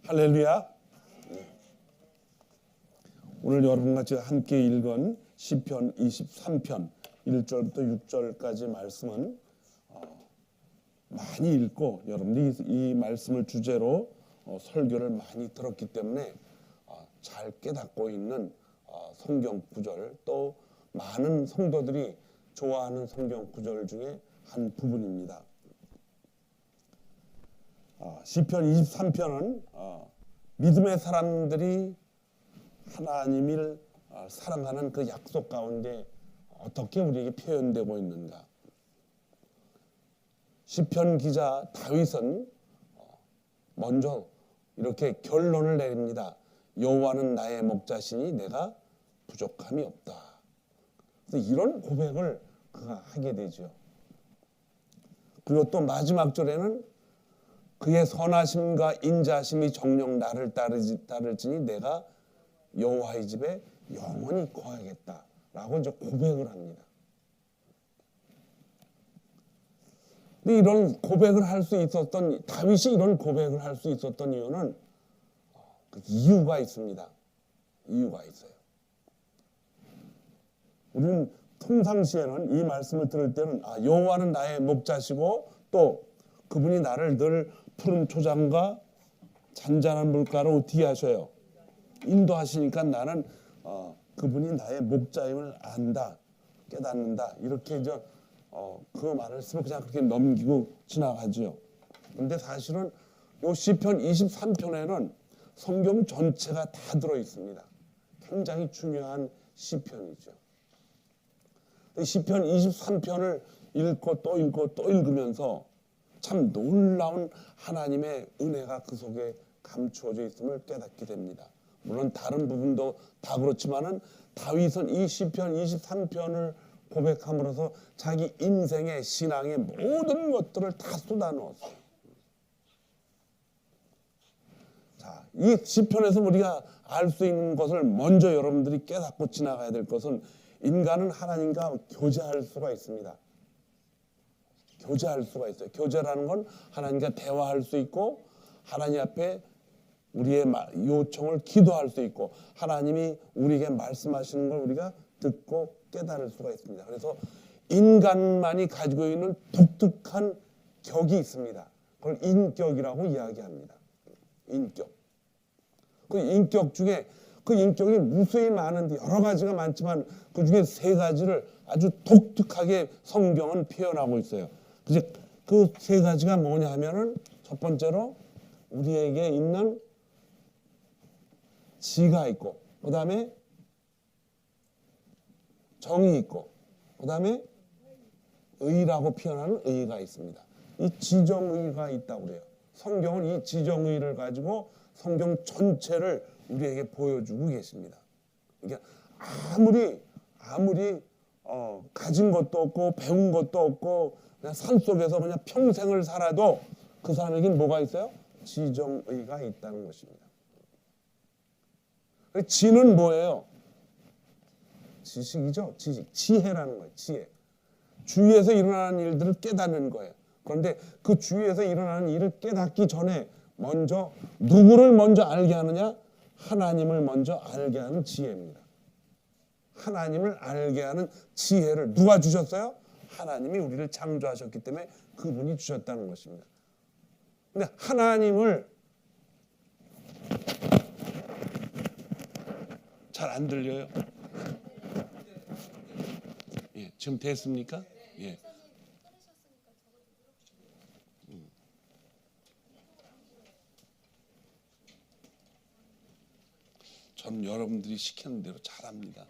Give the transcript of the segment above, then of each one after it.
할렐루야. 오늘 여러분과 제가 함께 읽은 시편 23편 1절부터 6절까지 말씀은 많이 읽고 여러분들이 이 말씀을 주제로 설교를 많이 들었기 때문에 잘 깨닫고 있는 성경 구절, 또 많은 성도들이 좋아하는 성경 구절 중에 한 부분입니다. 시편 23편은 믿음의 사람들이 하나님을 사랑하는 그 약속 가운데 어떻게 우리에게 표현되고 있는가. 시편 기자 다윗은 먼저 이렇게 결론을 내립니다. 여호와는 나의 목자시니 내가 부족함이 없다. 그래서 이런 고백을 그가 하게 되죠. 그리고 또 마지막 절에는 그의 선하심과 인자심이 정녕 나를 따를지니 내가 여호와의 집에 영원히 거하겠다라고 이제 고백을 합니다. 근데 이런 고백을 할 수 있었던, 다윗이 이런 고백을 할 수 있었던 이유는 그 이유가 있습니다. 이유가 있어요. 우리는 평상시에는 이 말씀을 들을 때는 여호와는 나의 목자시고 또 그분이 나를 늘 푸른 초장과 잔잔한 물가로 어떻게 하셔요? 인도하시니까 나는 그분이 나의 목자임을 안다, 깨닫는다. 이렇게 이제 그 말을 쓰면 그냥 그렇게 넘기고 지나가죠. 그런데 사실은 이 시편 23편에는 성경 전체가 다 들어 있습니다. 굉장히 중요한 시편이죠. 시편 23편을 읽고 또 읽고 또 읽으면서 참 놀라운 하나님의 은혜가 그 속에 감추어져 있음을 깨닫게 됩니다. 물론 다른 부분도 다 그렇지만은 다윗은 이 시편 23편을 고백함으로써 자기 인생의 신앙의 모든 것들을 다 쏟아넣었어요. 자, 이 시편에서 우리가 알 수 있는 것을 먼저 여러분들이 깨닫고 지나가야 될 것은 인간은 하나님과 교제할 수가 있습니다. 교제할 수가 있어요. 교제라는 건 하나님과 대화할 수 있고 하나님 앞에 우리의 요청을 기도할 수 있고 하나님이 우리에게 말씀하시는 걸 우리가 듣고 깨달을 수가 있습니다. 그래서 인간만이 가지고 있는 독특한 격이 있습니다. 그걸 인격이라고 이야기합니다. 인격. 그 인격 중에 그 인격이 무수히 많은데 여러 가지가 많지만 그 중에 세 가지를 아주 독특하게 성경은 표현하고 있어요. 그 세 가지가 뭐냐 하면은 첫 번째로 우리에게 있는 지가 있고, 그 다음에 정이 있고, 그 다음에 의라고 표현하는 의가 있습니다. 이 지정의가 있다고 그래요. 성경은 이 지정의를 가지고 성경 전체를 우리에게 보여주고 계십니다. 그러니까 아무리 가진 것도 없고 배운 것도 없고 그냥 산속에서 그냥 평생을 살아도 그 사람에게는 뭐가 있어요? 지정의가 있다는 것입니다. 지는 뭐예요? 지식이죠. 지식, 지혜라는 거예요. 지혜. 주위에서 일어나는 일들을 깨닫는 거예요. 그런데 그 주위에서 일어나는 일을 깨닫기 전에 먼저 누구를 먼저 알게 하느냐? 하나님을 먼저 알게 하는 지혜입니다. 하나님을 알게 하는 지혜를 누가 주셨어요? 하나님이 우리를 창조하셨기 때문에 그분이 주셨다는 것입니다. 근데 하나님을 잘 안 들려요? 예, 지금 됐습니까? 예. 저는 여러분들이 시키는 대로 잘합니다.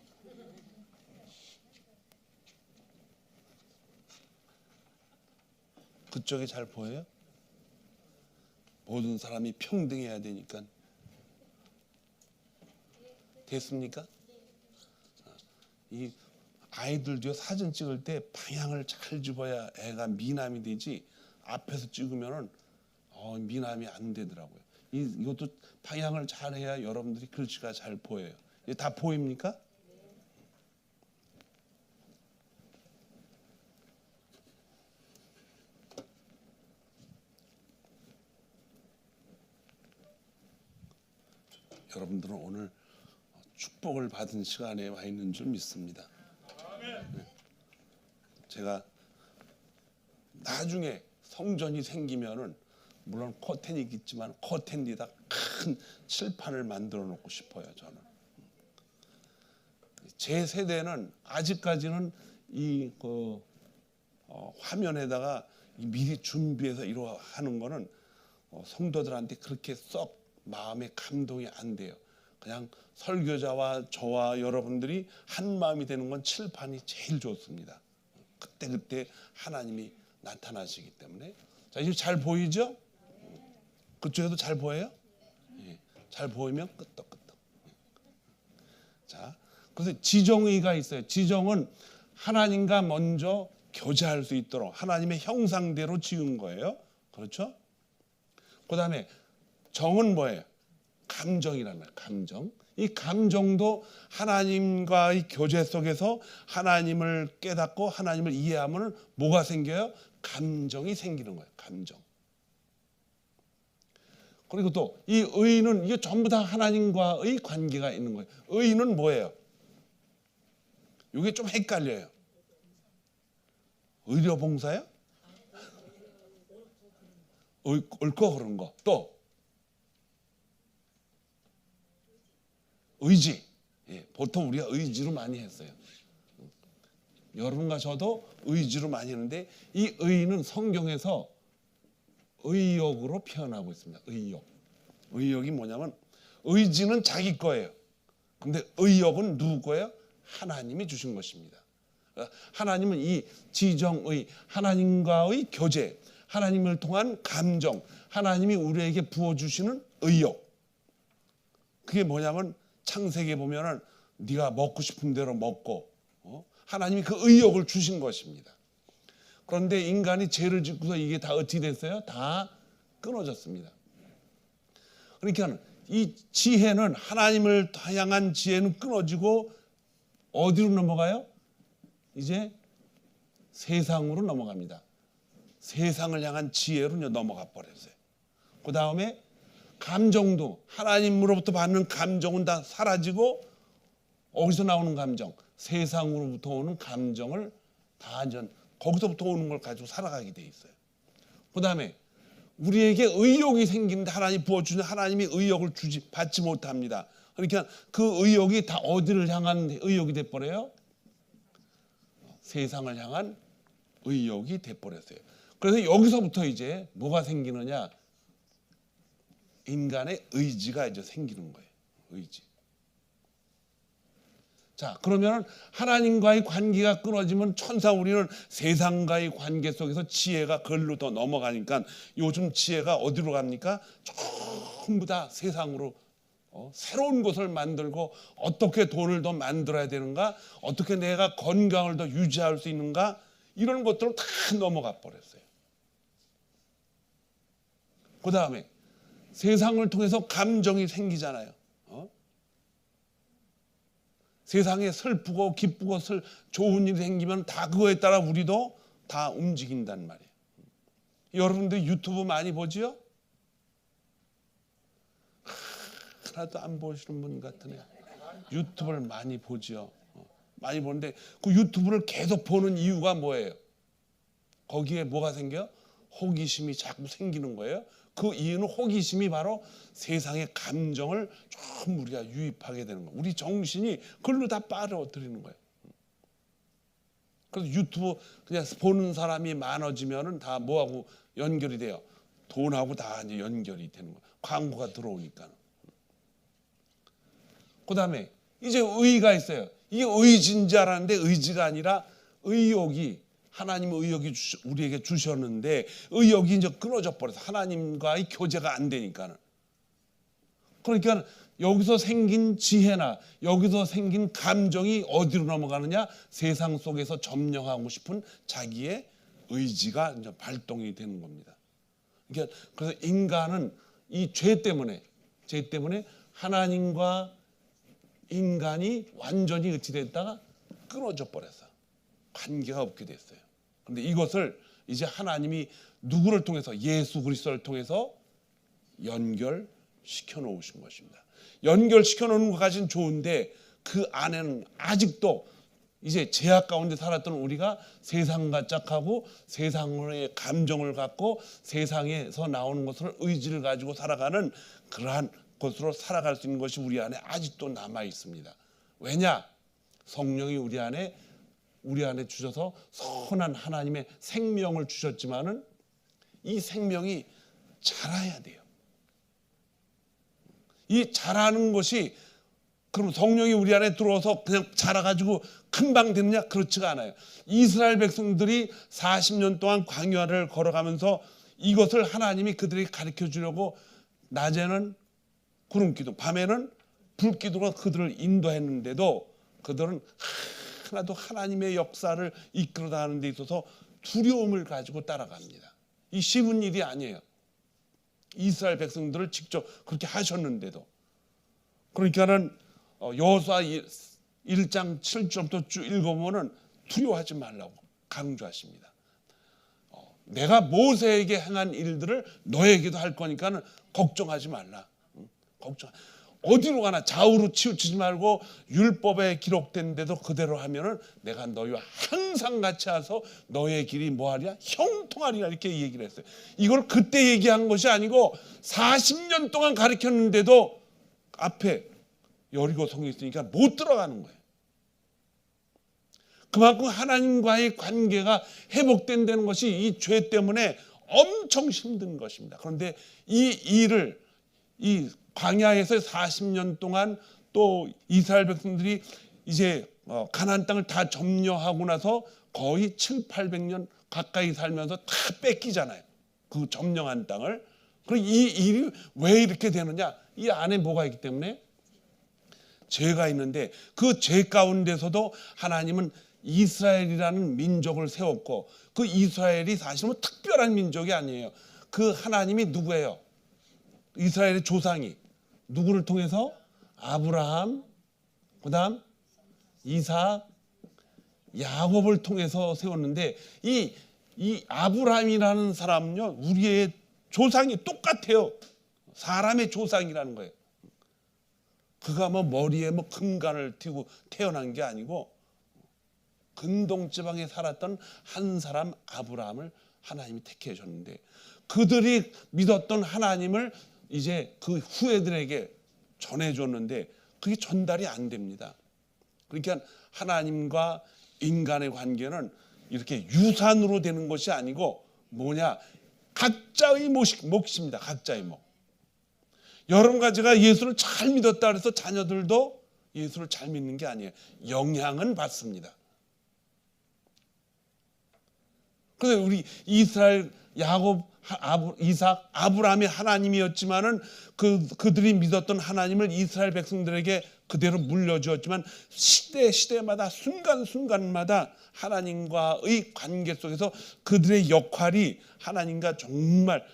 그쪽에 잘 보여요? 모든 사람이 평등해야 되니까. 됐습니까? 이 아이들도 사진 찍을 때 방향을 잘 집어야 애가 미남이 되지 앞에서 찍으면은 미남이 안 되더라고요. 이것도 방향을 잘 해야 여러분들이 글씨가 잘 보여요. 다 보입니까? 여러분들은 오늘 축복을 받은 시간에 와 있는 줄 믿습니다. 제가 나중에 성전이 생기면은 물론 커튼이 있지만 커튼 뒤에다 큰 칠판을 만들어 놓고 싶어요. 저는 제 세대는 아직까지는 이 화면에다가 미리 준비해서 이러 하는 거는 성도들한테 그렇게 썩 마음에 감동이 안 돼요. 그냥 설교자와 저와 여러분들이 한 마음이 되는 건 칠판이 제일 좋습니다. 그때 하나님이 나타나시기 때문에. 자, 이제 잘 보이죠? 그쪽에도 잘 보여요? 예, 잘 보이면 끄떡끄떡. 자, 그래서 지정의가 있어요. 지정은 하나님과 먼저 교제할 수 있도록 하나님의 형상대로 지은 거예요. 그렇죠? 그 다음에 정은 뭐예요? 감정이라는 거예요. 감정. 이 감정도 하나님과의 교제 속에서 하나님을 깨닫고 하나님을 이해하면 뭐가 생겨요? 감정이 생기는 거예요. 감정. 그리고 또 이 의는 이게 전부 다 하나님과의 관계가 있는 거예요. 의는 뭐예요? 이게 좀 헷갈려요. 의료봉사요? 옳고 그런 거. 또 의지. 예, 보통 우리가 의지로 많이 했어요. 여러분과 저도 의지로 많이 했는데 이 의는 성경에서 의욕으로 표현하고 있습니다. 의욕. 의욕이 뭐냐면 의지는 자기 거예요. 근데 의욕은 누구 거예요? 하나님이 주신 것입니다. 하나님은 이 지정의 하나님과의 교제, 하나님을 통한 감정, 하나님이 우리에게 부어주시는 의욕. 그게 뭐냐면 창세기에 보면은 네가 먹고 싶은 대로 먹고 하나님이 그 의욕을 주신 것입니다. 그런데 인간이 죄를 짓고서 이게 다 어떻게 됐어요? 다 끊어졌습니다. 그러니까 이 지혜는 하나님을 향한 지혜는 끊어지고 어디로 넘어가요? 이제 세상으로 넘어갑니다. 세상을 향한 지혜로 넘어가 버렸어요. 그 다음에 감정도 하나님으로부터 받는 감정은 다 사라지고 어디서 나오는 감정? 세상으로부터 오는 감정을 다 거기서부터 오는 걸 가지고 살아가게 돼 있어요. 그 다음에 우리에게 의욕이 생기는데 하나님 부어주는 하나님이 의욕을 받지 못합니다. 그러니까 그 의욕이 다 어디를 향한 의욕이 돼버려요? 세상을 향한 의욕이 돼버렸어요. 그래서 여기서부터 이제 뭐가 생기느냐? 인간의 의지가 이제 생기는 거예요. 의지. 자, 그러면 하나님과의 관계가 끊어지면 천사 우리는 세상과의 관계 속에서 지혜가 그걸로 더 넘어가니까 요즘 지혜가 어디로 갑니까? 전부 다 세상으로 새로운 것을 만들고 어떻게 돈을 더 만들어야 되는가? 어떻게 내가 건강을 더 유지할 수 있는가? 이런 것들을 다 넘어가 버렸어요. 그 다음에 세상을 통해서 감정이 생기잖아요. 세상에 슬프고 기쁘고 좋은 일이 생기면 다 그거에 따라 우리도 다 움직인단 말이에요. 여러분들 유튜브 많이 보지요? 하나도 안 보시는 분 같으네요. 유튜브를 많이 보지요. 많이 보는데 그 유튜브를 계속 보는 이유가 뭐예요? 거기에 뭐가 생겨요? 호기심이 자꾸 생기는 거예요. 그 이유는 호기심이 바로 세상의 감정을 좀 우리가 유입하게 되는 거예요. 우리 정신이 그걸로 다 빨아들이는 거예요. 그래서 유튜브 그냥 보는 사람이 많아지면은 다 뭐하고 연결이 돼요? 돈하고 다 이제 연결이 되는 거예요. 광고가 들어오니까. 그 다음에 이제 의의가 있어요. 이게 의지인 줄 알았는데 의지가 아니라 의욕이 하나님의 의욕이 우리에게 주셨는데 의욕이 이제 끊어져 버려서 하나님과의 교제가 안 되니까는. 그러니까 여기서 생긴 지혜나 여기서 생긴 감정이 어디로 넘어가느냐? 세상 속에서 점령하고 싶은 자기의 의지가 이제 발동이 되는 겁니다. 그러니까 그래서 인간은 이 죄 때문에 하나님과 인간이 완전히 어찌 됐다가 끊어져 버렸어. 관계가 없게 됐어요. 그런데 이것을 이제 하나님이 누구를 통해서 예수 그리스도를 통해서 연결시켜 시켜 놓으신 것입니다. 연결시켜 놓는 것까지는 좋은데 그 안에는 아직도 이제 제약 가운데 살았던 우리가 세상과 짝하고 세상의 감정을 갖고 세상에서 나오는 것을 의지를 가지고 살아가는 그러한 것으로 살아갈 수 있는 것이 우리 안에 아직도 남아 있습니다. 왜냐? 성령이 우리 안에 주셔서 선한 하나님의 생명을 주셨지만은 이 생명이 자라야 돼요. 이 자라는 것이 그럼 성령이 우리 안에 들어와서 그냥 자라가지고 금방 되느냐? 그렇지가 않아요. 이스라엘 백성들이 40년 동안 광야를 걸어가면서 이것을 하나님이 그들에게 가르쳐 주려고 낮에는 구름기둥, 밤에는 불기둥으로 그들을 인도했는데도 그들은 하나도 하나님의 역사를 이끌어가는 데 있어서 두려움을 가지고 따라갑니다. 이 쉬운 일이 아니에요. 이스라엘 백성들을 직접 그렇게 하셨는데도. 그러니까는 여호수아 1장 7절부터 쭉 읽어보면 두려워하지 말라고 강조하십니다. 내가 모세에게 행한 일들을 너에게도 할 거니까는 걱정하지 말라. 걱정. 어디로 가나 좌우로 치우치지 말고 율법에 기록된 데도 그대로 하면은 내가 너희와 항상 같이 와서 너의 길이 뭐하리라? 형통하리라. 이렇게 얘기를 했어요. 이걸 그때 얘기한 것이 아니고 40년 동안 가르쳤는데도 앞에 여리고 성이 있으니까 못 들어가는 거예요. 그만큼 하나님과의 관계가 회복된다는 것이 이 죄 때문에 엄청 힘든 것입니다. 그런데 이 일을 이 광야에서 40년 동안 또 이스라엘 백성들이 이제 가나안 땅을 다 점령하고 나서 거의 700~800년 가까이 살면서 다 뺏기잖아요. 그 점령한 땅을. 그럼 이 일이 왜 이렇게 되느냐? 이 안에 뭐가 있기 때문에 죄가 있는데 그 죄 가운데서도 하나님은 이스라엘이라는 민족을 세웠고 그 이스라엘이 사실은 특별한 민족이 아니에요. 그 하나님이 누구예요? 이스라엘의 조상이 누구를 통해서? 아브라함, 그 다음 이삭, 야곱을 통해서 세웠는데 이 아브라함이라는 사람은요 우리의 조상이 똑같아요. 사람의 조상이라는 거예요. 그가 뭐 머리에 뭐 금관을 띄고 태어난 게 아니고 근동 지방에 살았던 한 사람 아브라함을 하나님이 택해 줬는데 그들이 믿었던 하나님을 이제 그 후예들에게 전해줬는데 그게 전달이 안 됩니다. 그러니까 하나님과 인간의 관계는 이렇게 유산으로 되는 것이 아니고 뭐냐? 각자의 몫입니다. 각자의 몫. 여러분 가지가 예수를 잘 믿었다 그래서 자녀들도 예수를 잘 믿는 게 아니에요. 영향은 받습니다. 그래서 우리 이스라엘, 야곱, 이삭, 아브라함의 하나님이었지만은 그들이 믿었던 하나님을 이스라엘 백성들에게 그대로 물려주었지만 시대마다 순간순간마다 하나님과의 관계 속에서 그들의 역할이 하나님과 정말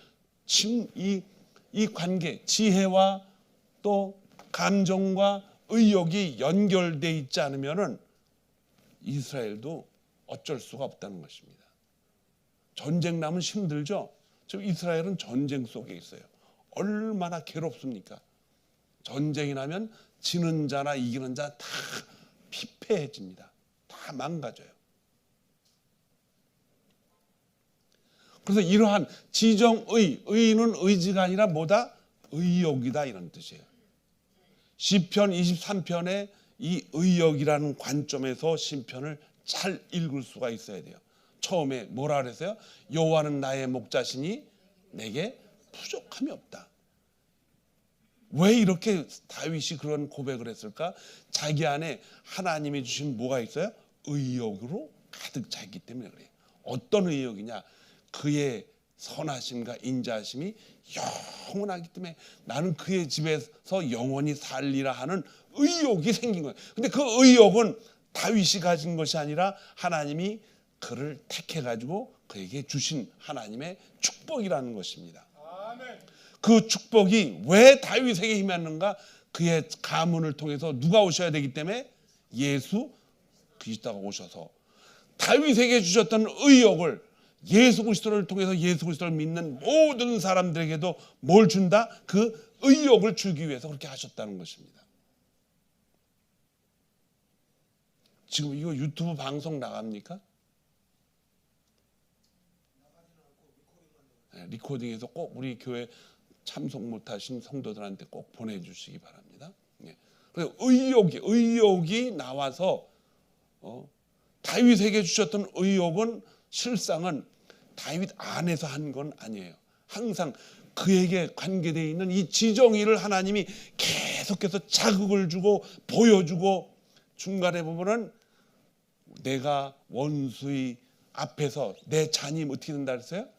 이 관계, 지혜와 또 감정과 의욕이 연결되어 있지 않으면은 이스라엘도 어쩔 수가 없다는 것입니다. 전쟁 나면 힘들죠. 지금 이스라엘은 전쟁 속에 있어요. 얼마나 괴롭습니까? 전쟁이 나면 지는 자나 이기는 자 다 피폐해집니다. 다 망가져요. 그래서 이러한 의는 의지가 아니라 뭐다? 의욕이다 이런 뜻이에요. 시편 23편에 이 의욕이라는 관점에서 시편을 잘 읽을 수가 있어야 돼요. 처음에 뭐라 그랬어요? 여호와는 나의 목자시니 내게 부족함이 없다. 왜 이렇게 다윗이 그런 고백을 했을까? 자기 안에 하나님이 주신 뭐가 있어요? 의욕으로 가득 차 있기 때문에 그래요. 어떤 의욕이냐? 그의 선하심과 인자하심이 영원하기 때문에 나는 그의 집에서 영원히 살리라 하는 의욕이 생긴 거예요. 근데 그 의욕은 다윗이 가진 것이 아니라 하나님이 그를 택해가지고 그에게 주신 하나님의 축복이라는 것입니다. 그 축복이 왜 다윗에게 임했는가? 그의 가문을 통해서 누가 오셔야 되기 때문에 예수 그리스도가 오셔서 다윗에게 주셨던 의욕을 예수 그리스도를 통해서 예수 그리스도를 믿는 모든 사람들에게도 뭘 준다? 그 의욕을 주기 위해서 그렇게 하셨다는 것입니다. 지금 이거 유튜브 방송 나갑니까? 네, 리코딩해서 꼭 우리 교회 참석 못하신 성도들한테 꼭 보내주시기 바랍니다. 네. 그래서 의욕이 나와서 다윗에게 주셨던 의욕은 실상은 다윗 안에서 한 건 아니에요. 항상 그에게 관계되어 있는 이 지정의를 하나님이 계속해서 자극을 주고 보여주고, 중간에 보면은 내가 원수의 앞에서 내 잔이 어떻게 된다 그랬어요?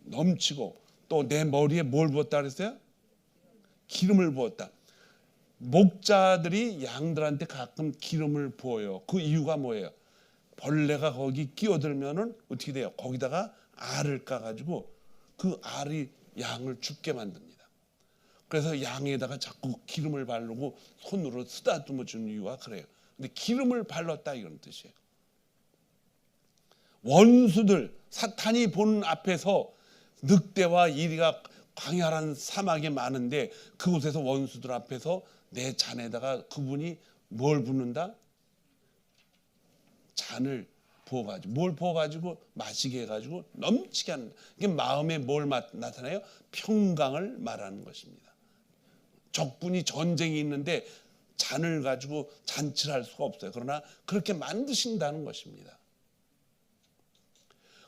넘치고, 또 내 머리에 뭘 부었다 그랬어요? 기름을 부었다. 목자들이 양들한테 가끔 기름을 부어요. 그 이유가 뭐예요? 벌레가 거기 끼어들면은 어떻게 돼요? 거기다가 알을 까가지고 그 알이 양을 죽게 만듭니다. 그래서 양에다가 자꾸 기름을 바르고 손으로 쓰다듬어 주는 이유가 그래요. 근데 기름을 발랐다 이런 뜻이에요. 원수들, 사탄이 보는 앞에서 늑대와 이리가 광활한 사막이 많은데 그곳에서 원수들 앞에서 내 잔에다가 그분이 뭘 붓는다? 잔을 부어가지고, 뭘 부어가지고 마시게 해가지고 넘치게 하는, 이게 마음에 뭘 나타나요? 평강을 말하는 것입니다. 적군이 전쟁이 있는데 잔을 가지고 잔치를 할 수가 없어요. 그러나 그렇게 만드신다는 것입니다.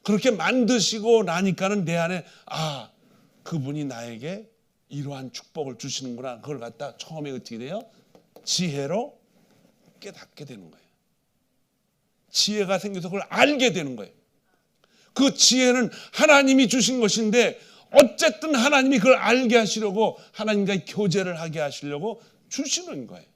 그렇게 만드시고 나니까는 내 안에 그분이 나에게 이러한 축복을 주시는구나. 그걸 갖다 처음에 어떻게 돼요? 지혜로 깨닫게 되는 거예요. 지혜가 생겨서 그걸 알게 되는 거예요. 그 지혜는 하나님이 주신 것인데 어쨌든 하나님이 그걸 알게 하시려고, 하나님과의 교제를 하게 하시려고 주시는 거예요.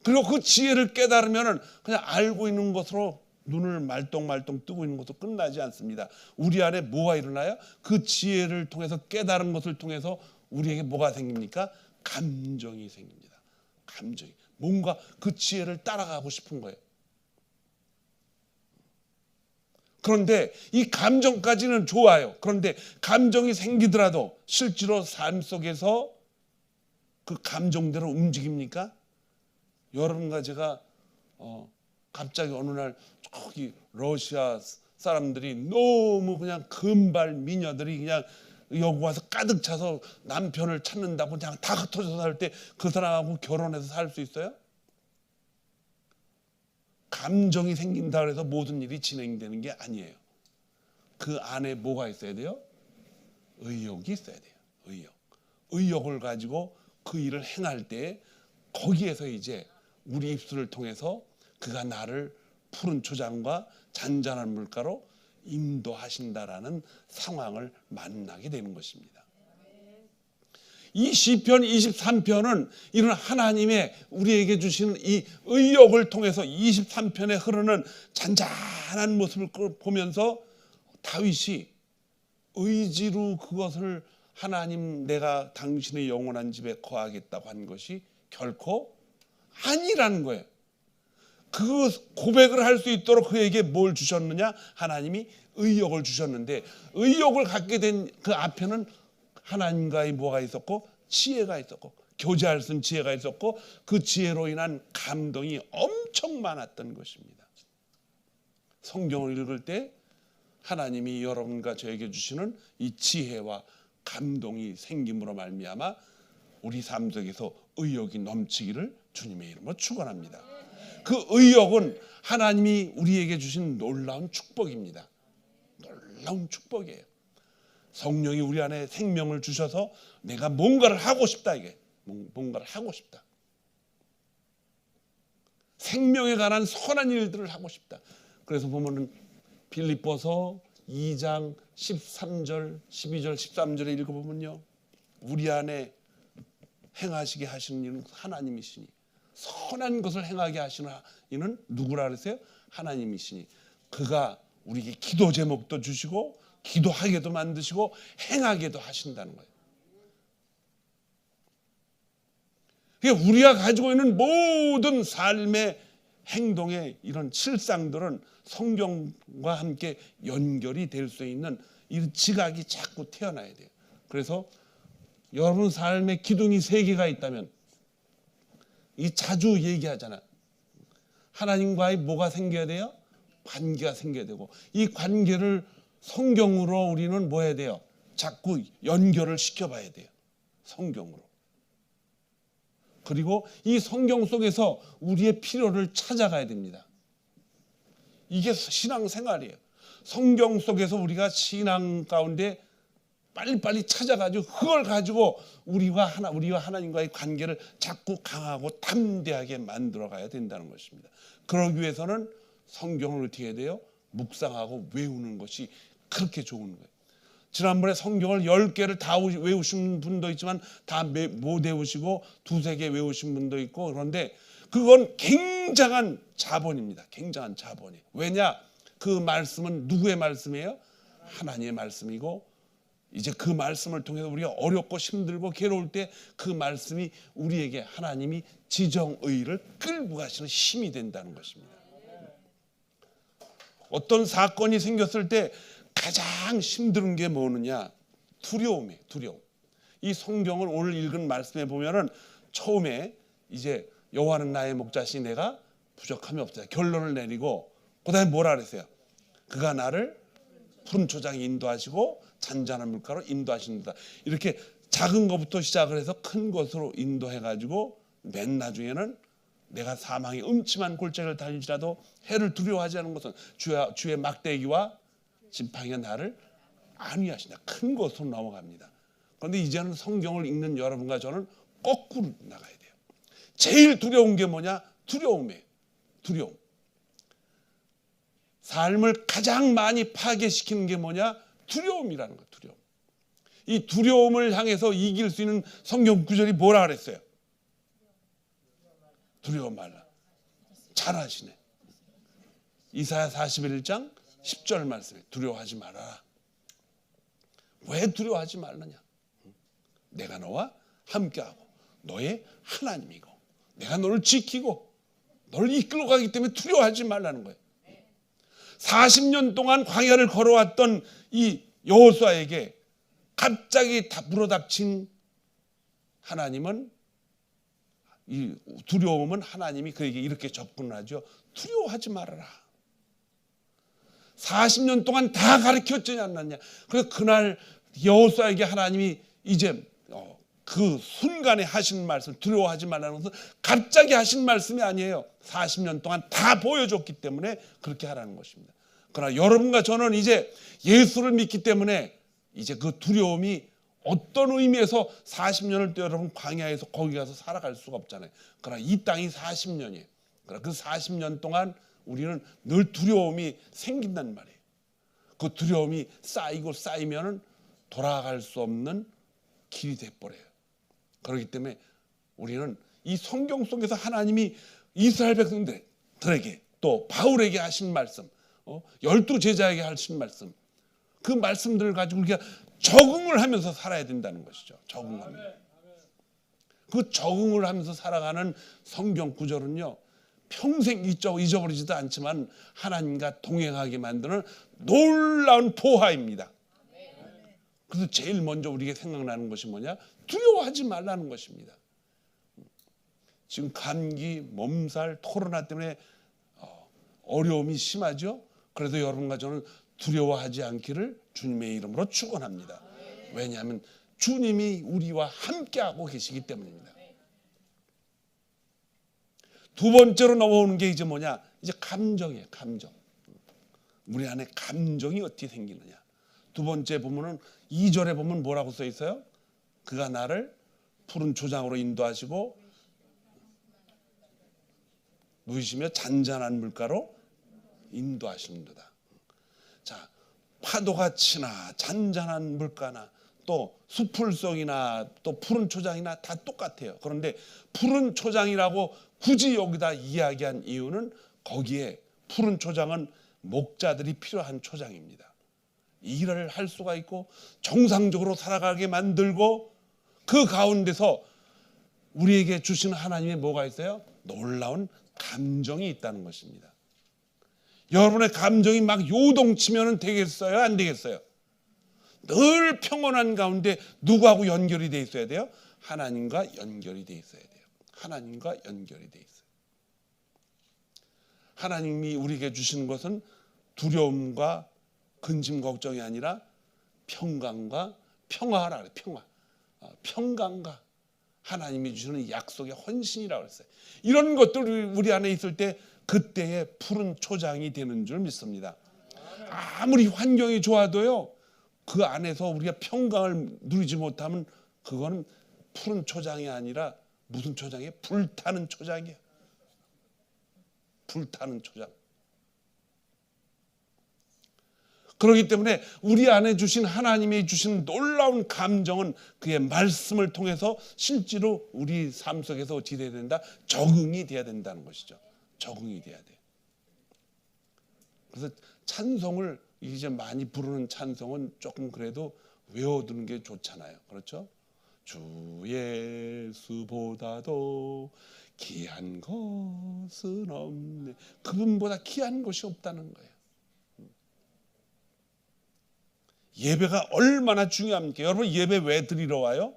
그리고 그 지혜를 깨달으면 그냥 알고 있는 것으로 눈을 말똥말똥 뜨고 있는 것도 끝나지 않습니다. 우리 안에 뭐가 일어나요? 그 지혜를 통해서, 깨달은 것을 통해서 우리에게 뭐가 생깁니까? 감정이 생깁니다. 감정이. 뭔가 그 지혜를 따라가고 싶은 거예요. 그런데 이 감정까지는 좋아요. 그런데 감정이 생기더라도 실제로 삶 속에서 그 감정대로 움직입니까? 여러분과 제가 갑자기 어느 날 저기 러시아 사람들이 너무 그냥 금발 미녀들이 그냥 여기 와서 가득 차서 남편을 찾는다고 그냥 다 흩어져서 살 때 그 사람하고 결혼해서 살 수 있어요? 감정이 생긴다 그래서 모든 일이 진행되는 게 아니에요. 그 안에 뭐가 있어야 돼요? 의욕이 있어야 돼요. 의욕을 가지고 그 일을 행할 때 거기에서 이제 우리 입술을 통해서 그가 나를 푸른 초장과 잔잔한 물가로 인도하신다라는 상황을 만나게 되는 것입니다. 이 시편 23편은 이런 하나님의 우리에게 주시는 이 의욕을 통해서 23편에 흐르는 잔잔한 모습을 보면서 다윗이 의지로 그것을 하나님, 내가 당신의 영원한 집에 거하겠다고 한 것이 결코 아니라는 거예요. 그 고백을 할 수 있도록 그에게 뭘 주셨느냐? 하나님이 의욕을 주셨는데, 의욕을 갖게 된 그 앞에는 하나님과의 뭐가 있었고, 지혜가 있었고, 교제할 수 있는 지혜가 있었고, 그 지혜로 인한 감동이 엄청 많았던 것입니다. 성경을 읽을 때 하나님이 여러분과 저에게 주시는 이 지혜와 감동이 생김으로 말미암아 우리 삶 속에서 의욕이 넘치기를 주님의 이름으로 축원합니다. 그 의욕은 하나님이 우리에게 주신 놀라운 축복입니다. 놀라운 축복이에요. 성령이 우리 안에 생명을 주셔서 내가 뭔가를 하고 싶다, 이게 뭔가를 하고 싶다. 생명에 관한 선한 일들을 하고 싶다. 그래서 보면은 빌립보서 2장 13절, 12절, 13절에 읽어보면요, 우리 안에 행하시게 하시는 이는 하나님이시니, 선한 것을 행하게 하시는 이는 누구라 그랬어요? 하나님이시니, 그가 우리에게 기도 제목도 주시고 기도하게도 만드시고 행하게도 하신다는 거예요. 그러니까 우리가 가지고 있는 모든 삶의 행동의 이런 실상들은 성경과 함께 연결이 될 수 있는 이 지각이 자꾸 태어나야 돼요. 그래서 여러분 삶에 기둥이 3개가 있다면 이 자주 얘기하잖아. 하나님과의 뭐가 생겨야 돼요? 관계가 생겨야 되고, 이 관계를 성경으로 우리는 뭐 해야 돼요? 자꾸 연결을 시켜봐야 돼요. 성경으로. 그리고 이 성경 속에서 우리의 필요를 찾아가야 됩니다. 이게 신앙생활이에요. 성경 속에서 우리가 신앙 가운데 빨리빨리 찾아가지고 그걸 가지고 우리와 하나님과의 관계를 자꾸 강하고 담대하게 만들어 가야 된다는 것입니다. 그러기 위해서는 성경을 어떻게 해야 돼요? 묵상하고 외우는 것이 그렇게 좋은 거예요. 지난번에 성경을 10개를 다 외우신 분도 있지만 다 못 외우시고 2-3개 외우신 분도 있고, 그런데 그건 굉장한 자본입니다. 굉장한 자본이에요. 왜냐? 그 말씀은 누구의 말씀이에요? 하나님의 말씀이고, 이제 그 말씀을 통해서 우리가 어렵고 힘들고 괴로울 때 그 말씀이 우리에게 하나님이 지정의를 끌고 가시는 힘이 된다는 것입니다. 어떤 사건이 생겼을 때 가장 힘든 게 뭐느냐? 두려움이에요. 두려움. 이 성경을 오늘 읽은 말씀에 보면은 처음에 이제 여호와는 나의 목자시 내가 부족함이 없다 결론을 내리고, 그다음에 뭐라 그랬어요? 그가 나를 푸른 초장에 인도하시고 잔잔한 물가로 인도하신다. 이렇게 작은 것부터 시작을 해서 큰 것으로 인도해가지고 맨 나중에는 내가 사망의 음침한 골짜기를 다닐지라도 해를 두려워하지 않은 것은 주의 막대기와 지팡이가 나를 안위하신다. 큰 것으로 넘어갑니다. 그런데 이제는 성경을 읽는 여러분과 저는 거꾸로 나가야 돼요. 제일 두려운 게 뭐냐? 두려움이에요. 두려움. 삶을 가장 많이 파괴시키는 게 뭐냐? 두려움이라는 거예요. 두려움. 이 두려움을 향해서 이길 수 있는 성경 구절이 뭐라 그랬어요? 두려워 말라. 잘하시네. 이사야 41장 10절 말씀에 두려워하지 말아라. 왜 두려워하지 말느냐? 내가 너와 함께하고 너의 하나님이고 내가 너를 지키고 너를 이끌어 가기 때문에 두려워하지 말라는 거예요. 40년 동안 광야를 걸어왔던 이 여호수아에게 갑자기 불어닥친 하나님은, 이 두려움은 하나님이 그에게 이렇게 접근을 하죠. 두려워하지 말아라. 40년 동안 다 가르쳤지 않았냐. 그래서 그날 여호수아에게 하나님이 이제 그 순간에 하신 말씀, 두려워하지 말라는 것은 갑자기 하신 말씀이 아니에요. 40년 동안 다 보여줬기 때문에 그렇게 하라는 것입니다. 그러나 여러분과 저는 이제 예수를 믿기 때문에 이제 그 두려움이 어떤 의미에서 40년을 또 여러분 광야에서 거기 가서 살아갈 수가 없잖아요. 그러나 이 땅이 40년이에요. 그러나 그 40년 동안 우리는 늘 두려움이 생긴단 말이에요. 그 두려움이 쌓이고 쌓이면은 돌아갈 수 없는 길이 돼버려요. 그렇기 때문에 우리는 이 성경 속에서 하나님이 이스라엘 백성들에게 또 바울에게 하신 말씀, 12 제자에게 하신 말씀, 그 말씀들을 가지고 우리가 적응을 하면서 살아야 된다는 것이죠. 적응합니다. 그 적응을 하면서 살아가는 성경 구절은요, 평생 잊어버리지도 않지만 하나님과 동행하게 만드는 놀라운 보화입니다. 그래서 제일 먼저 우리에게 생각나는 것이 뭐냐? 두려워하지 말라는 것입니다. 지금 감기, 몸살, 코로나 때문에 어려움이 심하죠. 그래도 여러분과 저는 두려워하지 않기를 주님의 이름으로 축원합니다. 왜냐하면 주님이 우리와 함께하고 계시기 때문입니다. 두 번째로 넘어오는 게 이제 뭐냐? 이제 감정이에요. 감정. 우리 안에 감정이 어떻게 생기느냐? 두 번째 보면은 2절에 보면 뭐라고 써 있어요? 그가 나를 푸른 초장으로 인도하시고 누이시며 잔잔한 물가로 인도하시는도다. 자, 파도같이나 잔잔한 물가나 또 수풀속이나 또 푸른 초장이나 다 똑같아요. 그런데 푸른 초장이라고 굳이 여기다 이야기한 이유는 거기에 푸른 초장은 목자들이 필요한 초장입니다. 일을 할 수가 있고 정상적으로 살아가게 만들고 그 가운데서 우리에게 주시는 하나님의 뭐가 있어요? 놀라운 감정이 있다는 것입니다. 여러분의 감정이 막 요동치면 되겠어요? 안 되겠어요? 늘 평온한 가운데 누구하고 연결이 돼 있어야 돼요? 하나님과 연결이 돼 있어야 돼요. 하나님과 연결이 돼 있어요. 하나님이 우리에게 주시는 것은 두려움과 근심 걱정이 아니라 평강과 평화라 그래요. 평화. 평강과 하나님이 주시는 약속의 헌신이라고 했어요. 이런 것들이 우리 안에 있을 때 그때의 푸른 초장이 되는 줄 믿습니다. 아무리 환경이 좋아도요, 그 안에서 우리가 평강을 누리지 못하면 그거는 푸른 초장이 아니라 무슨 초장이에요? 불타는 초장이에요. 불타는 초장. 그렇기 때문에 우리 안에 주신 하나님이 주신 놀라운 감정은 그의 말씀을 통해서 실제로 우리 삶 속에서 어찌 돼야 된다? 적응이 돼야 된다는 것이죠. 적응이 돼야 돼요. 그래서 찬송을 이제 많이 부르는 찬송은 조금 그래도 외워두는 게 좋잖아요. 그렇죠? 주 예수보다도 귀한 것은 없네. 그분보다 귀한 것이 없다는 거예요. 예배가 얼마나 중요합니까? 여러분, 예배 왜 드리러 와요?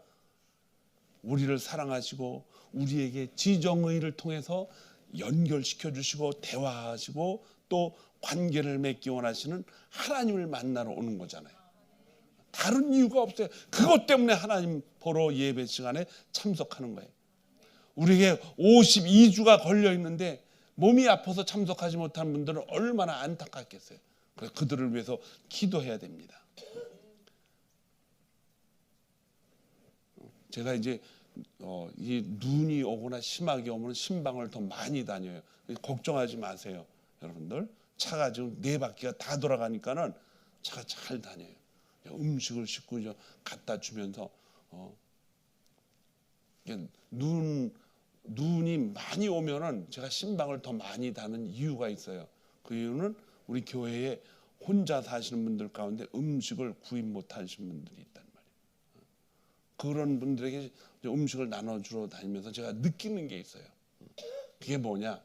우리를 사랑하시고 우리에게 지정의를 통해서 연결시켜 주시고 대화하시고 또 관계를 맺기 원하시는 하나님을 만나러 오는 거잖아요. 다른 이유가 없어요. 그것 때문에 하나님 보러 예배 시간에 참석하는 거예요. 우리에게 52주가 걸려 있는데 몸이 아파서 참석하지 못한 분들은 얼마나 안타깝겠어요. 그래서 그들을 위해서 기도해야 됩니다. 제가 이제 이 눈이 오거나 심하게 오면 신방을 더 많이 다녀요. 걱정하지 마세요, 여러분들. 차가 지금 4바퀴가 다 돌아가니까는 차가 잘 다녀요. 음식을 싣고 갖다 주면서 눈이 많이 오면은 제가 신방을 더 많이 다는 이유가 있어요. 그 이유는 우리 교회에 혼자 사시는 분들 가운데 음식을 구입 못하시는 분들이 있단 말이에요. 그런 분들에게 음식을 나눠주러 다니면서 제가 느끼는 게 있어요. 그게 뭐냐?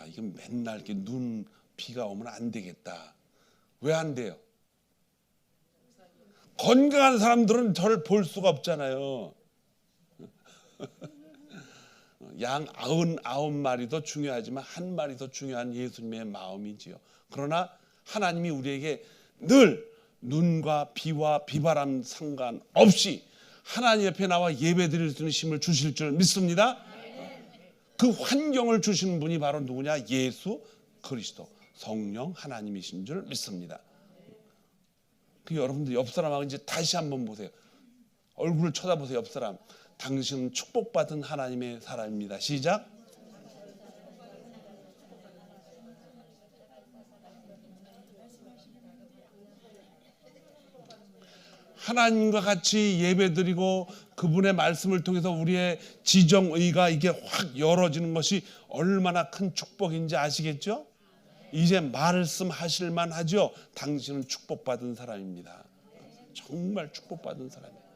이게 맨날 이렇게 비가 오면 안 되겠다. 왜 안 돼요? 건강한 사람들은 저를 볼 수가 없잖아요. 양 99마리도 중요하지만 한 마리 더 중요한 예수님의 마음이지요. 그러나 하나님이 우리에게 늘 눈과 비와 비바람 상관없이 하나님 옆에 나와 예배 드릴 수 있는 힘을 주실 줄 믿습니다. 그 환경을 주시는 분이 바로 누구냐? 예수 그리스도 성령 하나님이신 줄 믿습니다. 그 여러분들 옆 사람하고 이제 다시 한번 보세요. 얼굴을 쳐다보세요. 옆 사람. 당신은 축복받은 하나님의 사람입니다. 시작. 하나님과 같이 예배드리고 그분의 말씀을 통해서 우리의 지정의가 이게 확 열어지는 것이 얼마나 큰 축복인지 아시겠죠? 이제 말씀하실 만하죠. 당신은 축복받은 사람입니다. 정말 축복받은 사람이에요.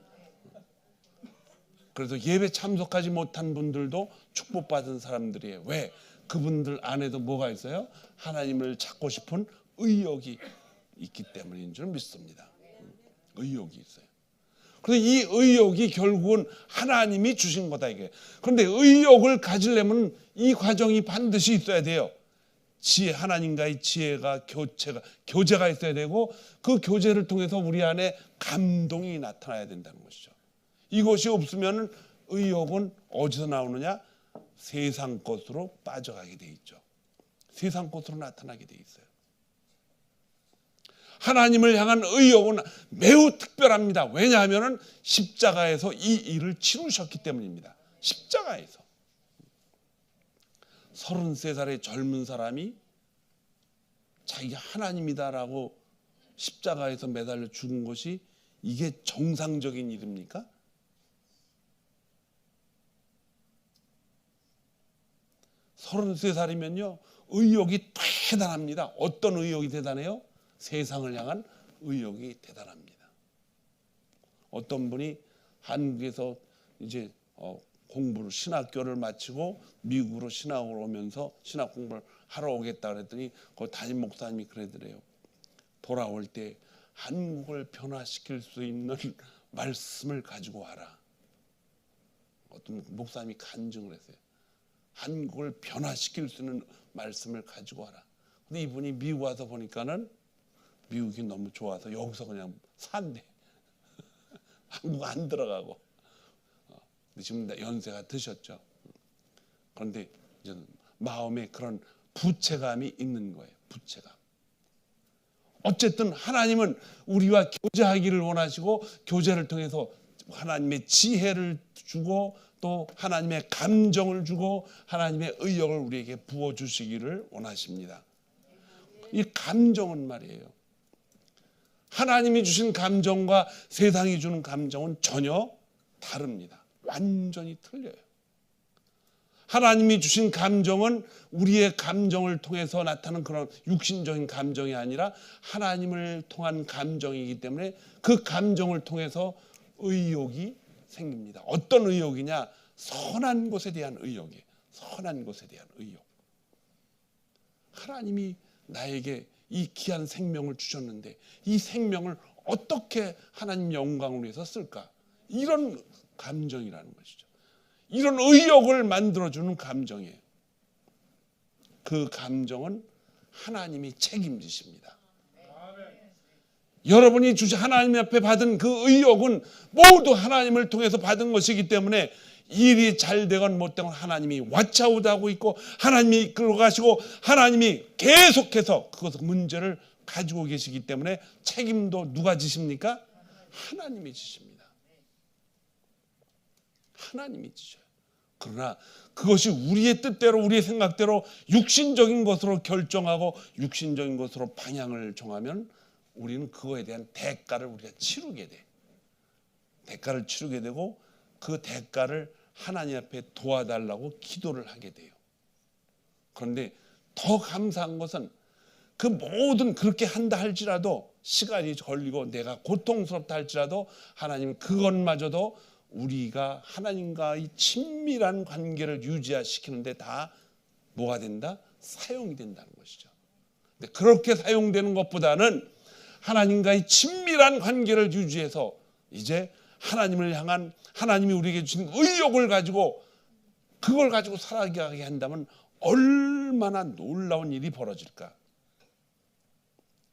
그래서 예배 참석하지 못한 분들도 축복받은 사람들이에요. 왜? 그분들 안에도 뭐가 있어요? 하나님을 찾고 싶은 의욕이 있기 때문인 줄 믿습니다. 의욕이 있어요. 그런데 이 의욕이 결국은 하나님이 주신 거다 이게. 그런데 의욕을 가지려면 이 과정이 반드시 있어야 돼요. 지혜, 하나님과의 지혜가 교제가 있어야 되고 그 교제를 통해서 우리 안에 감동이 나타나야 된다는 것이죠. 이것이 없으면 의욕은 어디서 나오느냐? 세상 것으로 빠져가게 돼 있죠. 세상 것으로 나타나게 돼 있어요. 하나님을 향한 의욕은 매우 특별합니다. 왜냐하면 십자가에서 이 일을 치르셨기 때문입니다. 십자가에서 33살의 젊은 사람이 자기가 하나님이다라고 십자가에서 매달려 죽은 것이 이게 정상적인 일입니까? 서른세 살이면요 의욕이 대단합니다. 어떤 의욕이 대단해요? 세상을 향한 의욕이 대단합니다. 어떤 분이 한국에서 이제 공부를 신학교를 마치고 미국으로 신학으로 오면서 신학 공부를 하러 오겠다 그랬더니 그 담임 목사님이 그러더래요. 돌아올 때 한국을 변화시킬 수 있는 말씀을 가지고 와라. 어떤 목사님이 간증을 했어요. 한국을 변화시킬 수 있는 말씀을 가지고 와라. 근데 이분이 미국 와서 보니까는 미국이 너무 좋아서 여기서 그냥 산대. 한국 안 들어가고. 지금 연세가 드셨죠. 그런데 이제 마음에 그런 부채감이 있는 거예요. 부채감. 어쨌든 하나님은 우리와 교제하기를 원하시고 교제를 통해서 하나님의 지혜를 주고 또 하나님의 감정을 주고 하나님의 의욕을 우리에게 부어주시기를 원하십니다. 이 감정은 말이에요. 하나님이 주신 감정과 세상이 주는 감정은 전혀 다릅니다. 완전히 틀려요. 하나님이 주신 감정은 우리의 감정을 통해서 나타나는 그런 육신적인 감정이 아니라 하나님을 통한 감정이기 때문에 그 감정을 통해서 의욕이 생깁니다. 어떤 의욕이냐? 선한 것에 대한 의욕이에요. 선한 것에 대한 의욕. 하나님이 나에게 이 귀한 생명을 주셨는데 이 생명을 어떻게 하나님 영광을 위해서 쓸까? 이런 감정이라는 것이죠. 이런 의욕을 만들어주는 감정이에요. 그 감정은 하나님이 책임지십니다. 여러분이 하나님 앞에 받은 그 의욕은 모두 하나님을 통해서 받은 것이기 때문에 일이 잘 되건 못 되건 하나님이 왓츠아웃하고 있고 하나님이 이끌어 가시고 하나님이 계속해서 그것을 문제를 가지고 계시기 때문에 책임도 누가 지십니까? 하나님이 지십니다. 하나님이 지셔요. 그러나 그것이 우리의 뜻대로 우리의 생각대로 육신적인 것으로 결정하고 육신적인 것으로 방향을 정하면 우리는 그거에 대한 대가를 우리가 치르게 돼. 대가를 치르게 되고 그 대가를 하나님 앞에 도와달라고 기도를 하게 돼요. 그런데 더 감사한 것은 그 모든 그렇게 한다 할지라도 시간이 걸리고 내가 고통스럽다 할지라도 하나님은 그것마저도 우리가 하나님과의 친밀한 관계를 유지시키는데 다 뭐가 된다? 사용이 된다는 것이죠. 근데 그렇게 사용되는 것보다는 하나님과의 친밀한 관계를 유지해서 이제 하나님을 향한 하나님이 우리에게 주신 의욕을 가지고 그걸 가지고 살아가게 한다면 얼마나 놀라운 일이 벌어질까?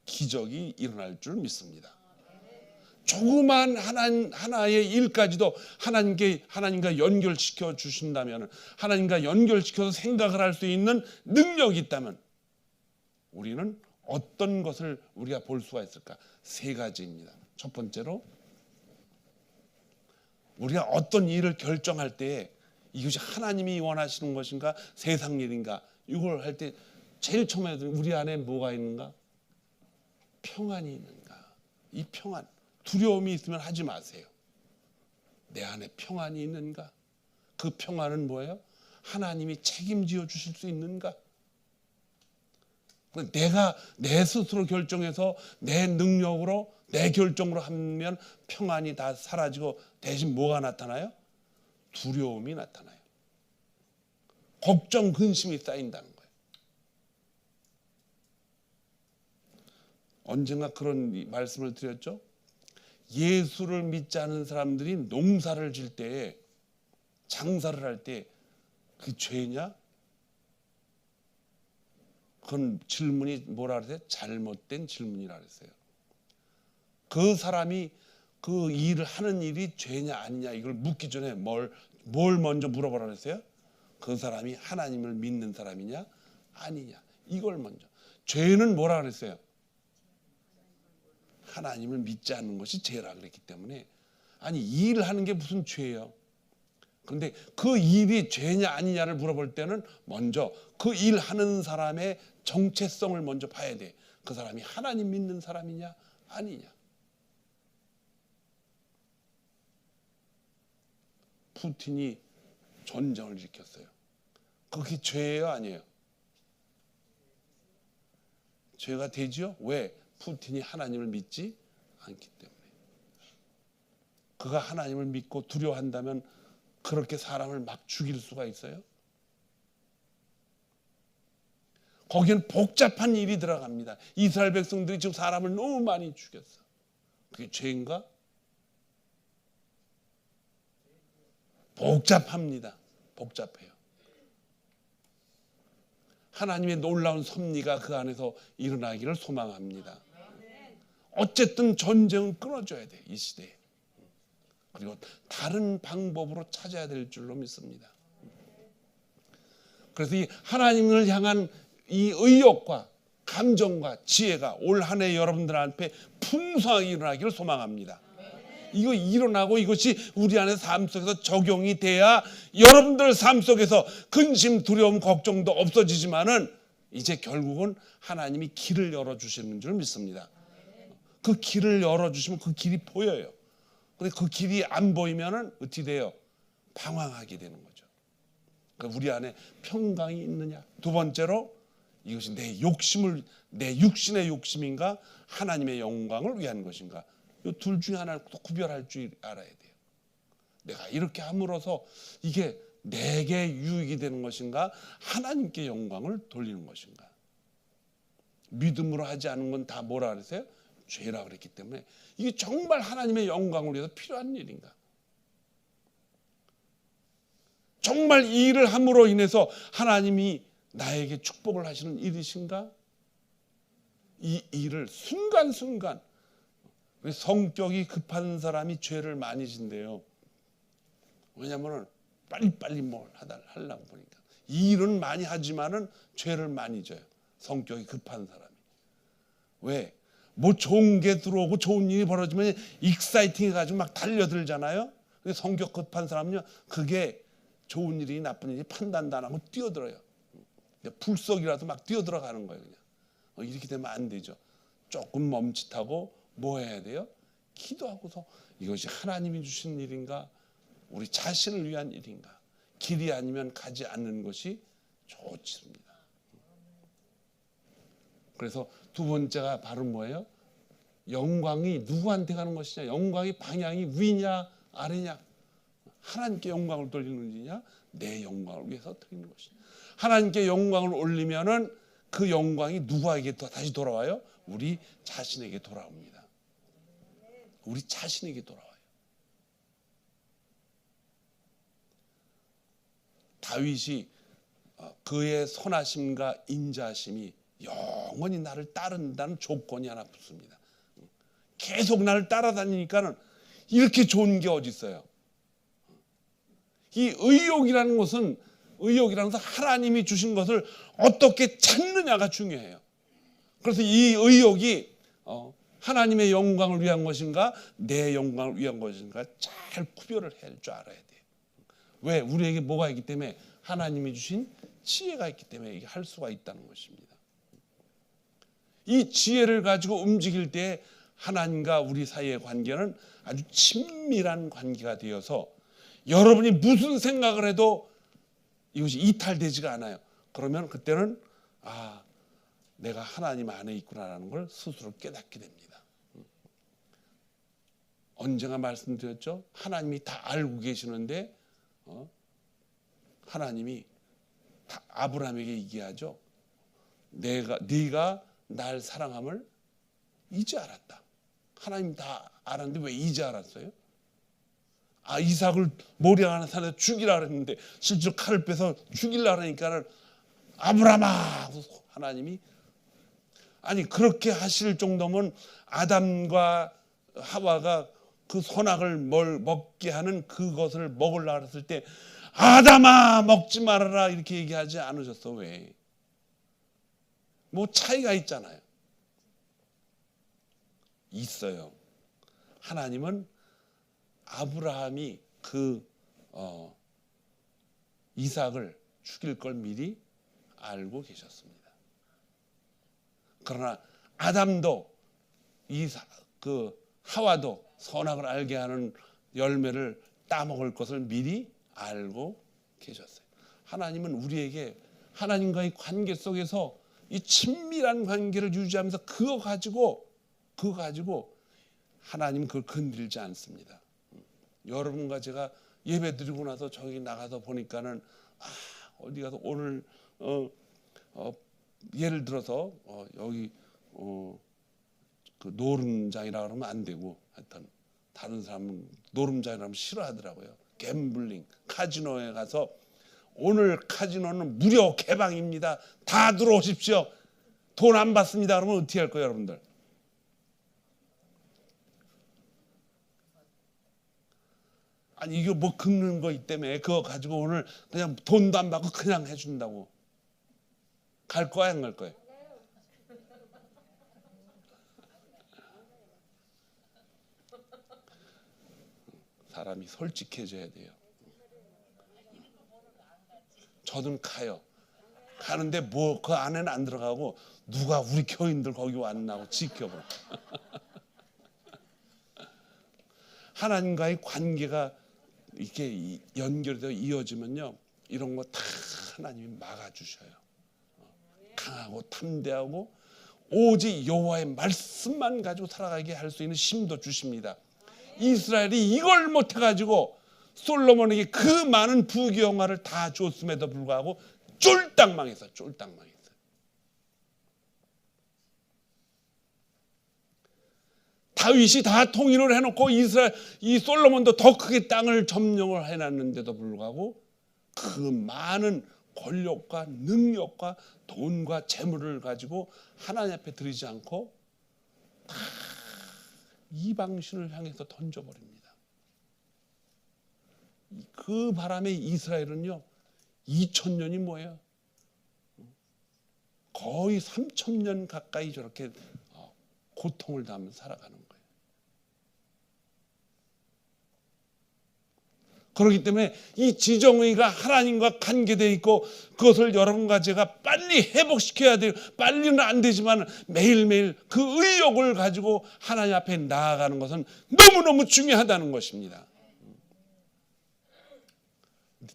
기적이 일어날 줄 믿습니다. 조그만 하나의 일까지도 하나님과 연결시켜 주신다면, 하나님과 연결시켜서 생각을 할 수 있는 능력이 있다면 우리는 어떤 것을 우리가 볼 수가 있을까? 세 가지입니다. 첫 번째로 우리가 어떤 일을 결정할 때 이것이 하나님이 원하시는 것인가 세상 일인가 이걸 할 때 제일 처음에 우리 안에 뭐가 있는가? 평안이 있는가? 이 평안. 두려움이 있으면 하지 마세요. 내 안에 평안이 있는가? 그 평안은 뭐예요? 하나님이 책임지어 주실 수 있는가? 내가 내 스스로 결정해서 내 능력으로 내 결정으로 하면 평안이 다 사라지고 대신 뭐가 나타나요? 두려움이 나타나요. 걱정, 근심이 쌓인다는 거예요. 언젠가 그런 말씀을 드렸죠. 예수를 믿지 않은 사람들이 농사를 질 때에 장사를 할 때 그 죄냐? 그건 질문이 뭐라 그랬어요? 잘못된 질문이라 그랬어요. 그 사람이 그 일을 하는 일이 죄냐 아니냐 이걸 묻기 전에 뭘 먼저 물어보라 그랬어요? 그 사람이 하나님을 믿는 사람이냐 아니냐 이걸 먼저. 죄는 뭐라 그랬어요? 하나님을 믿지 않는 것이 죄라 그랬기 때문에 아니 일을 하는 게 무슨 죄예요? 그런데 그 일이 죄냐 아니냐를 물어볼 때는 먼저 그 일하는 사람의 정체성을 먼저 봐야 돼. 그 사람이 하나님 믿는 사람이냐 아니냐. 푸틴이 전쟁을 일으켰어요. 그게 죄예요 아니에요? 죄가 되지요? 왜? 푸틴이 하나님을 믿지 않기 때문에. 그가 하나님을 믿고 두려워한다면 그렇게 사람을 막 죽일 수가 있어요? 거기엔 복잡한 일이 들어갑니다. 이스라엘 백성들이 지금 사람을 너무 많이 죽였어. 그게 죄인가? 복잡합니다. 복잡해요. 하나님의 놀라운 섭리가 그 안에서 일어나기를 소망합니다. 어쨌든 전쟁은 끊어줘야 돼, 이 시대에. 그리고 다른 방법으로 찾아야 될 줄로 믿습니다. 그래서 이 하나님을 향한 이 의욕과 감정과 지혜가 올 한 해 여러분들 앞에 풍성하게 일어나기를 소망합니다. 이거 일어나고 이것이 우리 안에 삶 속에서 적용이 돼야 여러분들 삶 속에서 근심, 두려움, 걱정도 없어지지만은 이제 결국은 하나님이 길을 열어주시는 줄 믿습니다. 그 길을 열어주시면 그 길이 보여요. 근데 그 길이 안 보이면은 어떻게 돼요? 방황하게 되는 거죠. 그러니까 우리 안에 평강이 있느냐. 두 번째로 이것이 내 육신의 욕심인가 하나님의 영광을 위한 것인가. 이 둘 중에 하나를 또 구별할 줄 알아야 돼요. 내가 이렇게 함으로써 이게 내게 유익이 되는 것인가 하나님께 영광을 돌리는 것인가. 믿음으로 하지 않은 건 다 뭐라 그랬어요? 죄라 그랬기 때문에 이게 정말 하나님의 영광을 위해서 필요한 일인가. 정말 이 일을 함으로 인해서 하나님이 나에게 축복을 하시는 일이신가? 이 일을 순간순간 성격이 급한 사람이 죄를 많이 진대요. 왜냐하면 빨리빨리 뭘 하려고 보니까. 이 일은 많이 하지만은 죄를 많이 져요. 성격이 급한 사람이. 왜? 뭐 좋은 게 들어오고 좋은 일이 벌어지면 익사이팅 해가지고 막 달려들잖아요. 근데 성격 급한 사람은요, 그게 좋은 일이 나쁜 일이 판단도 안 하고 뛰어들어요. 불속이라도 막 뛰어들어가는 거예요. 그냥. 이렇게 되면 안 되죠. 조금 멈칫하고 뭐 해야 돼요? 기도하고서 이것이 하나님이 주신 일인가? 우리 자신을 위한 일인가? 길이 아니면 가지 않는 것이 좋습니다. 그래서 두 번째가 바로 뭐예요? 영광이 누구한테 가는 것이냐? 영광의 방향이 위냐 아래냐? 하나님께 영광을 돌리는 일이냐? 내 영광을 위해서 드리는 것이냐? 하나님께 영광을 올리면은 그 영광이 누구에게 다시 돌아와요? 우리 자신에게 돌아옵니다. 우리 자신에게 돌아와요. 다윗이 그의 선하심과 인자심이 영원히 나를 따른다는 조건이 하나 붙습니다. 계속 나를 따라다니니까는 이렇게 좋은 게 어디 있어요? 이 의욕이라는 것은 하나님이 주신 것을 어떻게 찾느냐가 중요해요. 그래서 이 의욕이 하나님의 영광을 위한 것인가 내 영광을 위한 것인가 잘 구별을 할 줄 알아야 돼요. 왜? 우리에게 뭐가 있기 때문에 하나님이 주신 지혜가 있기 때문에 이게 할 수가 있다는 것입니다. 이 지혜를 가지고 움직일 때 하나님과 우리 사이의 관계는 아주 친밀한 관계가 되어서 여러분이 무슨 생각을 해도 이것이 이탈되지가 않아요. 그러면 그때는 내가 하나님 안에 있구나라는 걸 스스로 깨닫게 됩니다. 언젠가 말씀드렸죠. 하나님이 다 알고 계시는데 하나님이 아브라함에게 얘기하죠. 네가 날 사랑함을 이제 알았다. 하나님 다 알았는데 왜 이제 알았어요? 이삭을 모리아 하는 산에서 죽이라 그랬는데 실제로 칼을 빼서 죽이려 하니까는 아브라함아 하나님이 그렇게 하실 정도면 아담과 하와가 그 선악을 먹게 하는 그것을 먹으려고 했을 때 아담아 먹지 말아라 이렇게 얘기하지 않으셨어. 왜? 뭐 차이가 있잖아요. 있어요. 하나님은 아브라함이 이삭을 죽일 걸 미리 알고 계셨습니다. 그러나 아담도 하와도 선악을 알게 하는 열매를 따먹을 것을 미리 알고 계셨어요. 하나님은 우리에게 하나님과의 관계 속에서 이 친밀한 관계를 유지하면서 그거 가지고 하나님은 그걸 건들지 않습니다. 여러분과 제가 예배 드리고 나서 저기 나가서 보니까는 어디 가서 오늘 예를 들어서 여기 그 노름장이라 그러면 안 되고 하여튼 다른 사람은 노름자라면 싫어하더라고요. 갬블링, 카지노에 가서 오늘 카지노는 무료 개방입니다. 다 들어오십시오. 돈 안 받습니다. 그러면 어떻게 할 거예요, 여러분들? 아니 이거 뭐 긁는 거 있다며 그거 가지고 오늘 그냥 돈도 안 받고 그냥 해준다고 갈 거야 안 갈 거야? 사람이 솔직해져야 돼요. 저는 가요. 가는데 뭐 그 안에는 안 들어가고 누가 우리 교인들 거기 왔나고 지켜봐. 하나님과의 관계가 이렇게 연결되어 이어지면요, 이런 거 다 하나님이 막아주셔요. 강하고 탐대하고 오직 여호와의 말씀만 가지고 살아가게 할 수 있는 힘도 주십니다. 이스라엘이 이걸 못해가지고 솔로몬에게 그 많은 부귀영화를 다 줬음에도 불구하고 쫄딱 망했어요. 쫄딱 망했어요. 다윗이 다 통일을 해놓고 이 솔로몬도 더 크게 땅을 점령을 해놨는데도 불구하고 그 많은 권력과 능력과 돈과 재물을 가지고 하나님 앞에 드리지 않고 다 이방신을 향해서 던져버립니다. 그 바람에 이스라엘은요 2000년이 뭐예요? 거의 3000년 가까이 저렇게 고통을 당하며 살아가는 거예요. 그렇기 때문에 이 지정의가 하나님과 관계되어 있고 그것을 여러분과 제가 빨리 회복시켜야 돼요. 빨리는 안 되지만 매일매일 그 의욕을 가지고 하나님 앞에 나아가는 것은 너무너무 중요하다는 것입니다.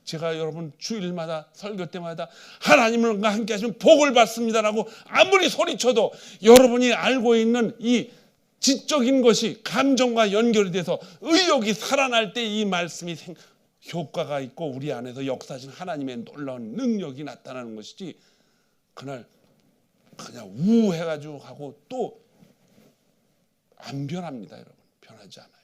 제가 여러분 주일마다 설교 때마다 하나님과 함께 하시면 복을 받습니다라고 아무리 소리쳐도 여러분이 알고 있는 이 지적인 것이 감정과 연결이 돼서 의욕이 살아날 때 이 말씀이 효과가 있고 우리 안에서 역사하신 하나님의 놀라운 능력이 나타나는 것이지, 그날 그냥 우해가지고 하고 또 안 변합니다. 여러분 변하지 않아요.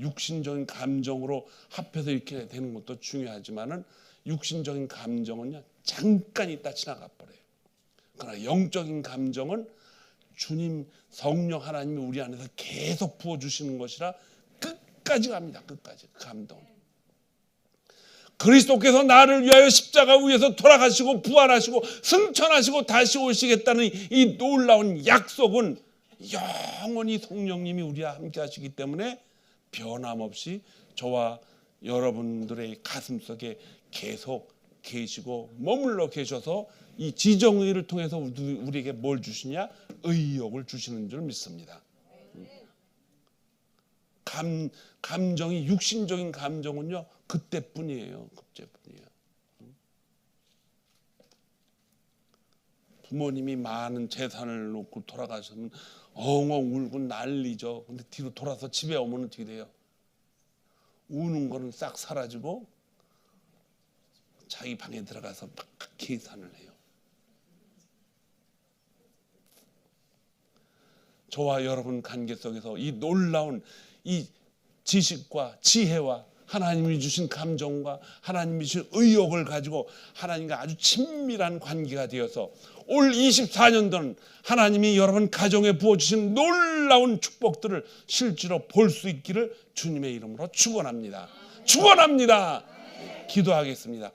육신적인 감정으로 합해서 이렇게 되는 것도 중요하지만은 육신적인 감정은요 잠깐 있다 지나가 버려요. 그러나 영적인 감정은 주님 성령 하나님이 우리 안에서 계속 부어주시는 것이라 끝까지 갑니다. 끝까지 그 감동은. 그리스도께서 나를 위하여 십자가 위에서 돌아가시고 부활하시고 승천하시고 다시 오시겠다는 이 놀라운 약속은 영원히 성령님이 우리와 함께 하시기 때문에 변함없이 저와 여러분들의 가슴속에 계속 계시고 머물러 계셔서 이 지정의를 통해서 우리에게 뭘 주시냐? 의욕을 주시는 줄 믿습니다. 감정이 육신적인 감정은요 그때뿐이에요. 그때뿐이에요. 부모님이 많은 재산을 놓고 돌아가시면 엉엉 울고 난리죠. 근데 뒤로 돌아서 집에 오면 어떻게 돼요? 우는 거는 싹 사라지고 자기 방에 들어가서 막 계산을 해요. 저와 여러분 관계 속에서 이 놀라운 이 지식과 지혜와 하나님이 주신 감정과 하나님이 주신 의욕을 가지고 하나님과 아주 친밀한 관계가 되어서 올 24년도는 하나님이 여러분 가정에 부어주신 놀라운 축복들을 실제로 볼 수 있기를 주님의 이름으로 축원합니다. 축원합니다. 기도하겠습니다.